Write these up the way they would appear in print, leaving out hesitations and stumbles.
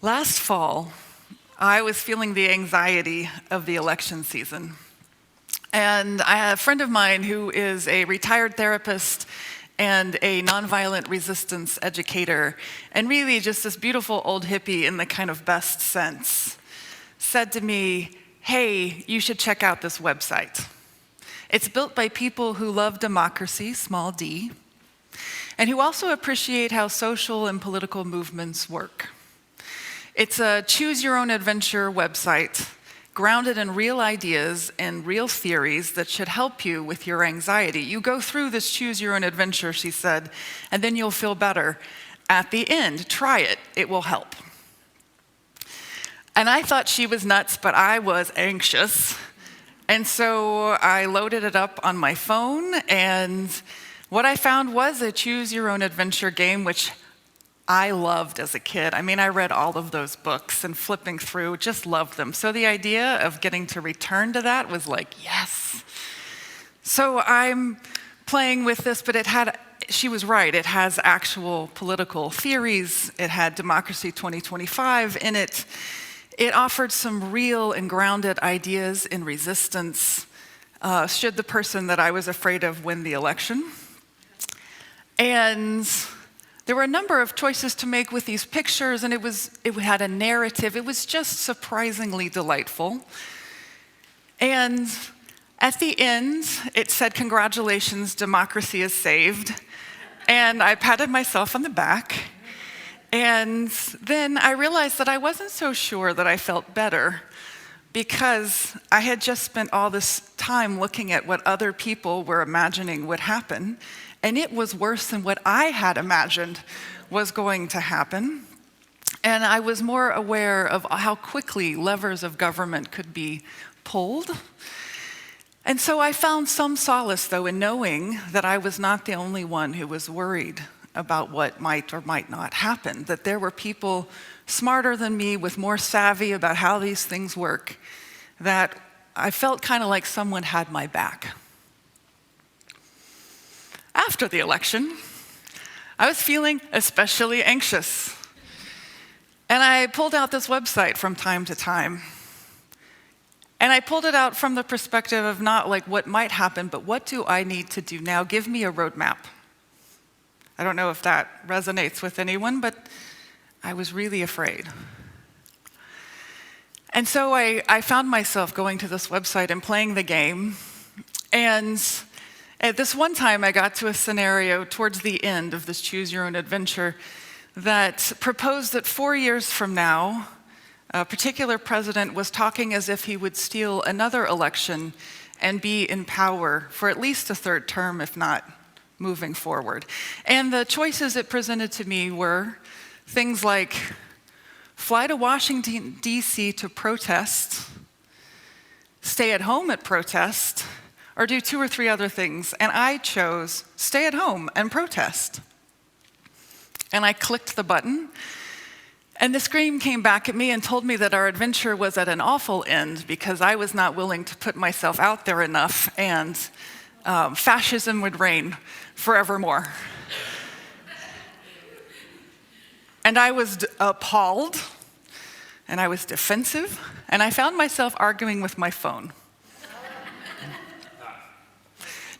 Last fall, I was feeling the anxiety of the election season. And I have a friend of mine who is a retired therapist and a nonviolent resistance educator, and really just this beautiful old hippie in the kind of best sense, said to me, "Hey, you should check out this website. It's built by people who love democracy, small d, and who also appreciate how social and political movements work. It's a choose-your-own-adventure website grounded in real ideas and real theories that should help you with your anxiety. You go through this choose-your-own-adventure," she said, "and then you'll feel better. At the end, try it. It will help." And I thought she was nuts, but I was anxious. And so I loaded it up on my phone, and what I found was a choose-your-own-adventure game, which I loved as a kid. I mean, I read all of those books and flipping through, just loved them. So the idea of getting to return to that was like, yes. So I'm playing with this, but she was right, it has actual political theories. It had Democracy 2025 in it. It offered some real and grounded ideas in resistance, should the person that I was afraid of win the election. And there were a number of choices to make with these pictures, and it had a narrative. It was just surprisingly delightful. And at the end, it said, "Congratulations, democracy is saved." And I patted myself on the back. And then I realized that I wasn't so sure that I felt better, because I had just spent all this time looking at what other people were imagining would happen, and it was worse than what I had imagined was going to happen. And I was more aware of how quickly levers of government could be pulled. And so I found some solace, though, in knowing that I was not the only one who was worried about what might or might not happen, that there were people smarter than me with more savvy about how these things work, that I felt kind of like someone had my back. After the election, I was feeling especially anxious. And I pulled out this website from time to time. And I pulled it out from the perspective of not like what might happen, but what do I need to do now? Give me a roadmap. I don't know if that resonates with anyone, but I was really afraid. And so I found myself going to this website and playing the game. And at this one time, I got to a scenario towards the end of this choose-your-own-adventure that proposed that 4 years from now, a particular president was talking as if he would steal another election and be in power for at least a third term, if not moving forward. And the choices it presented to me were things like fly to Washington, D.C. to protest, stay at home at protest, or do 2 or 3 other things. And I chose stay at home and protest. And I clicked the button, and the screen came back at me and told me that our adventure was at an awful end because I was not willing to put myself out there enough, and fascism would reign forevermore. And I was appalled, and I was defensive, and I found myself arguing with my phone.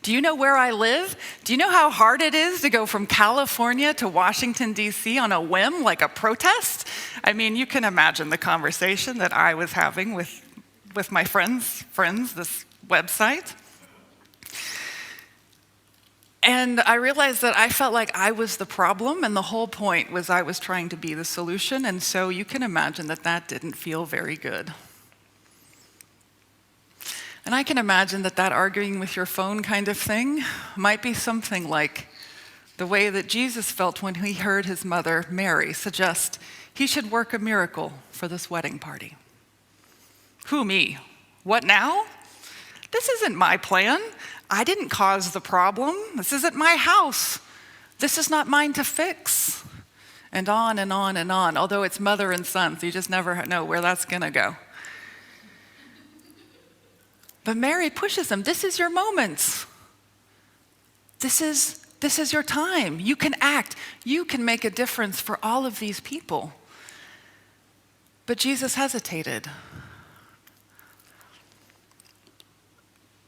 Do you know where I live? Do you know how hard it is to go from California to Washington, D.C. on a whim, like a protest? I mean, you can imagine the conversation that I was having with my friends, this website. And I realized that I felt like I was the problem, and the whole point was I was trying to be the solution, and so you can imagine that that didn't feel very good. And I can imagine that that arguing with your phone kind of thing might be something like the way that Jesus felt when he heard his mother, Mary, suggest he should work a miracle for this wedding party. Who, me? What now? This isn't my plan. I didn't cause the problem. This isn't my house. This is not mine to fix. And on and on and on, although it's mother and son, so you just never know where that's gonna go. But Mary pushes him. This is your moment. This is your time. You can act. You can make a difference for all of these people. But Jesus hesitated.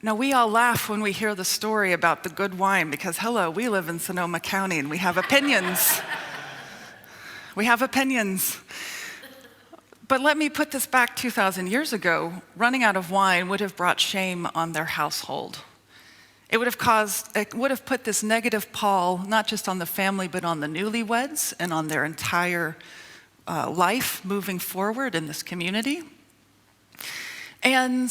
Now, we all laugh when we hear the story about the good wine because, hello, we live in Sonoma County and we have opinions. We have opinions. But let me put this back 2,000 years ago. Running out of wine would have brought shame on their household. It would have put this negative pall not just on the family, but on the newlyweds and on their entire life moving forward in this community. And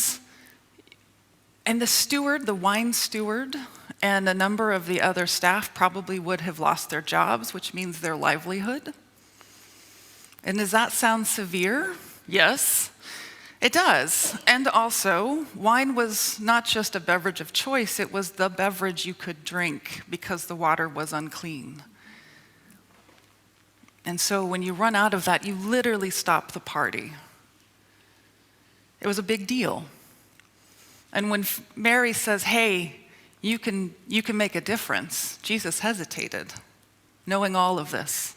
the steward, the wine steward, and a number of the other staff probably would have lost their jobs, which means their livelihood. And does that sound severe? Yes, it does. And also, wine was not just a beverage of choice, it was the beverage you could drink because the water was unclean. And so when you run out of that, you literally stop the party. It was a big deal. And when Mary says, hey, you can make a difference, Jesus hesitated, knowing all of this.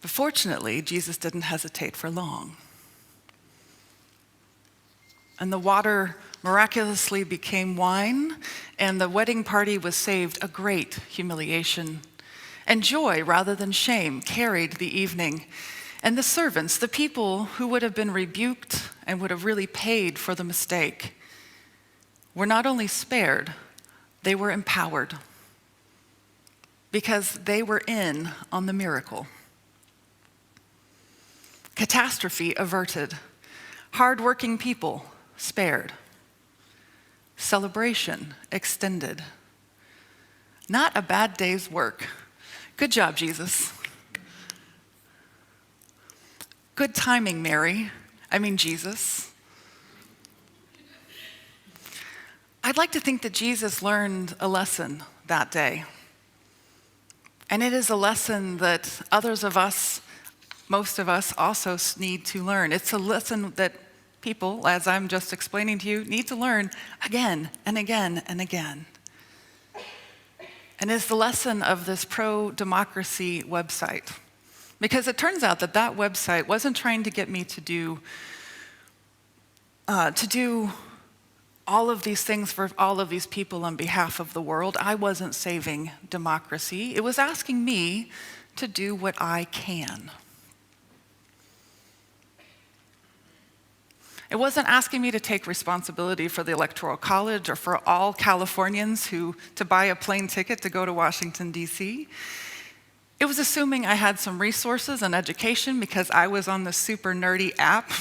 But fortunately, Jesus didn't hesitate for long. And the water miraculously became wine, and the wedding party was saved a great humiliation. And joy, rather than shame, carried the evening. And the servants, the people who would have been rebuked and would have really paid for the mistake, were not only spared, they were empowered because they were in on the miracle. Catastrophe averted. Hardworking people spared. Celebration extended. Not a bad day's work. Good job, Jesus. Good timing, Jesus. I'd like to think that Jesus learned a lesson that day. And it is a lesson that most of us also need to learn. It's a lesson that people, as I'm just explaining to you, need to learn again and again and again. And it's the lesson of this pro-democracy website. Because it turns out that website wasn't trying to get me to do all of these things for all of these people on behalf of the world. I wasn't saving democracy. It was asking me to do what I can. It wasn't asking me to take responsibility for the Electoral College or for all Californians to buy a plane ticket to go to Washington, D.C. It was assuming I had some resources and education because I was on the super nerdy app,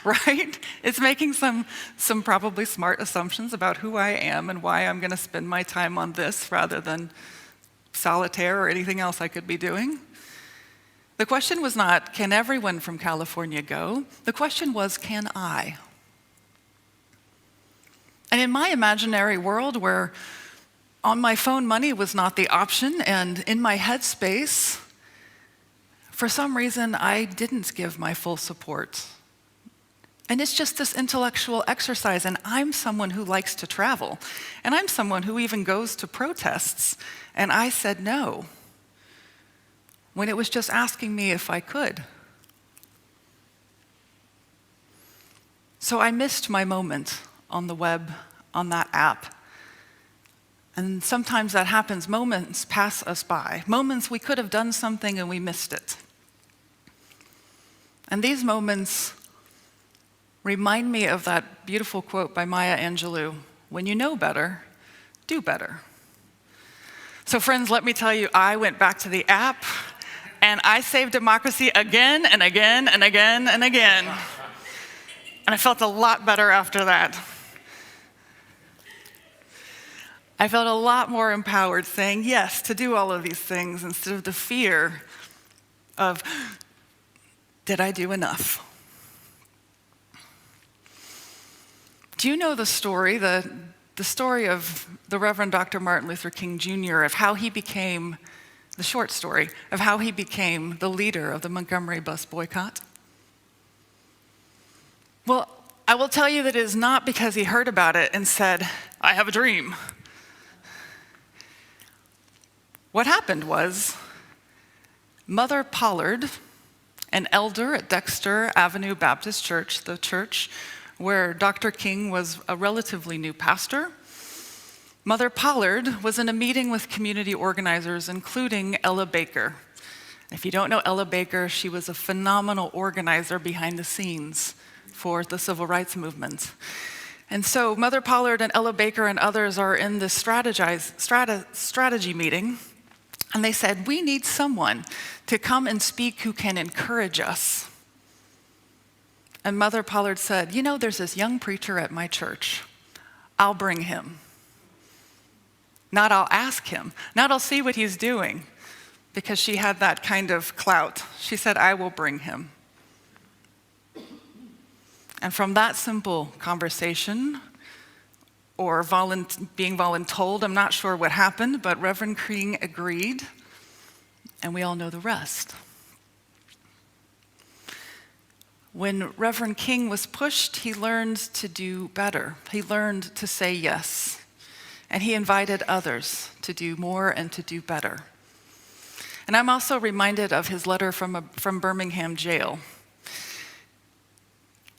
right? It's making some probably smart assumptions about who I am and why I'm going to spend my time on this rather than solitaire or anything else I could be doing. The question was not, can everyone from California go? The question was, can I? And in my imaginary world where on my phone money was not the option, and in my headspace, for some reason, I didn't give my full support. And it's just this intellectual exercise, and I'm someone who likes to travel, and I'm someone who even goes to protests, and I said no, when it was just asking me if I could. So I missed my moment on the web, on that app. And sometimes that happens. Moments pass us by. Moments we could have done something and we missed it. And these moments remind me of that beautiful quote by Maya Angelou, when you know better, do better. So friends, let me tell you, I went back to the app and I saved democracy again and again and again and again. And I felt a lot better after that. I felt a lot more empowered saying yes to do all of these things instead of the fear of, did I do enough? Do you know the story, the story of the Reverend Dr. Martin Luther King Jr., of how he became, the short story, of how he became the leader of the Montgomery bus boycott? Well, I will tell you that it is not because he heard about it and said, I have a dream. What happened was, Mother Pollard, an elder at Dexter Avenue Baptist Church, the church where Dr. King was a relatively new pastor, Mother Pollard was in a meeting with community organizers, including Ella Baker. If you don't know Ella Baker, she was a phenomenal organizer behind the scenes for the civil rights movement. And so Mother Pollard and Ella Baker and others are in this strategy meeting, and they said, we need someone to come and speak who can encourage us. And Mother Pollard said, you know, there's this young preacher at my church. I'll bring him. Not I'll ask him, not I'll see what he's doing, because she had that kind of clout. She said, I will bring him. And from that simple conversation, or being voluntold, I'm not sure what happened, but Reverend King agreed, and we all know the rest. When Reverend King was pushed, he learned to do better. He learned to say yes. And he invited others to do more and to do better. And I'm also reminded of his letter from Birmingham jail.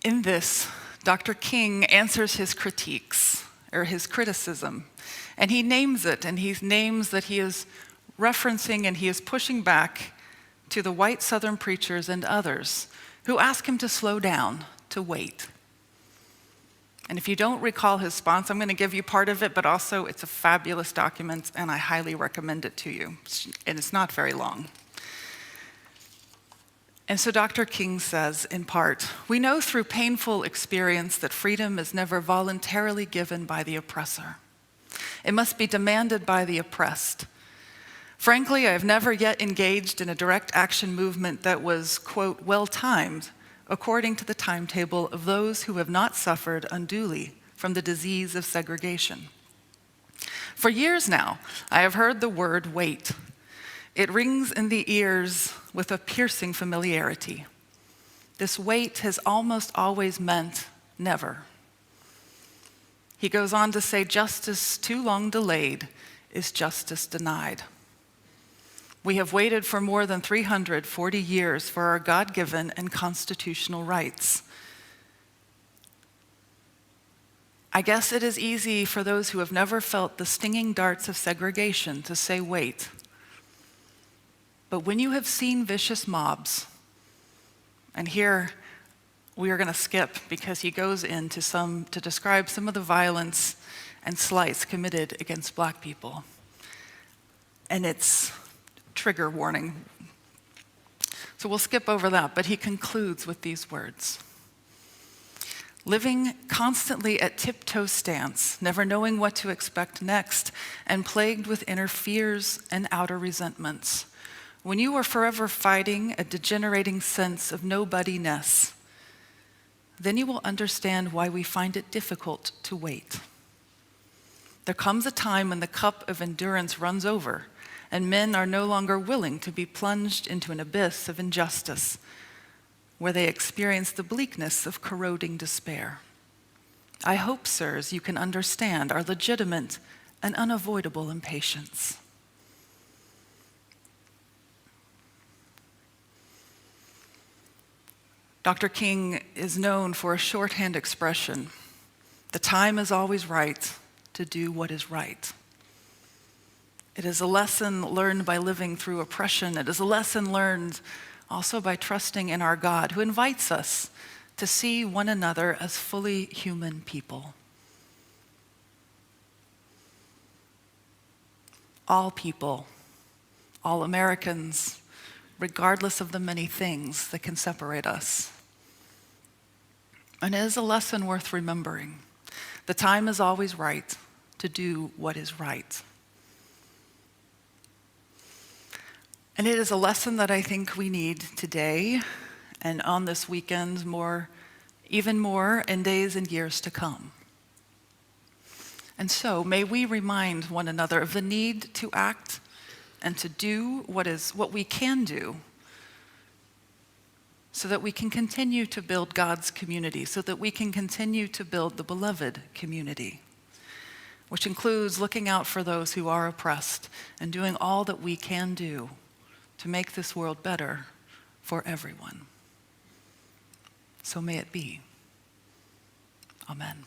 In this, Dr. King answers his critiques, or his criticism, and he names it, and he names that he is referencing and he is pushing back to the white Southern preachers and others who ask him to slow down, to wait. And if you don't recall his response, I'm going to give you part of it, but also it's a fabulous document, and I highly recommend it to you. And it's not very long. And so Dr. King says, in part, we know through painful experience that freedom is never voluntarily given by the oppressor. It must be demanded by the oppressed. Frankly, I have never yet engaged in a direct action movement that was, quote, well-timed, according to the timetable of those who have not suffered unduly from the disease of segregation. For years now, I have heard the word wait. It rings in the ears with a piercing familiarity. This wait has almost always meant never. He goes on to say, justice too long delayed is justice denied. We have waited for more than 340 years for our God-given and constitutional rights. I guess it is easy for those who have never felt the stinging darts of segregation to say wait. But when you have seen vicious mobs, and here we are going to skip because he goes into to describe some of the violence and slights committed against Black people. And it's trigger warning. So we'll skip over that, but he concludes with these words. Living constantly at tiptoe stance, never knowing what to expect next, and plagued with inner fears and outer resentments. When you are forever fighting a degenerating sense of nobodiness, then you will understand why we find it difficult to wait. There comes a time when the cup of endurance runs over, and men are no longer willing to be plunged into an abyss of injustice, where they experience the bleakness of corroding despair. I hope, sirs, you can understand our legitimate and unavoidable impatience. Dr. King is known for a shorthand expression, the time is always right to do what is right. It is a lesson learned by living through oppression. It is a lesson learned also by trusting in our God, who invites us to see one another as fully human people. All people, all Americans, regardless of the many things that can separate us. And it is a lesson worth remembering. The time is always right to do what is right. And it is a lesson that I think we need today and on this weekend even more in days and years to come. And so may we remind one another of the need to act and to do what we can do so that we can continue to build God's community, so that we can continue to build the beloved community, which includes looking out for those who are oppressed and doing all that we can do to make this world better for everyone. So may it be. Amen.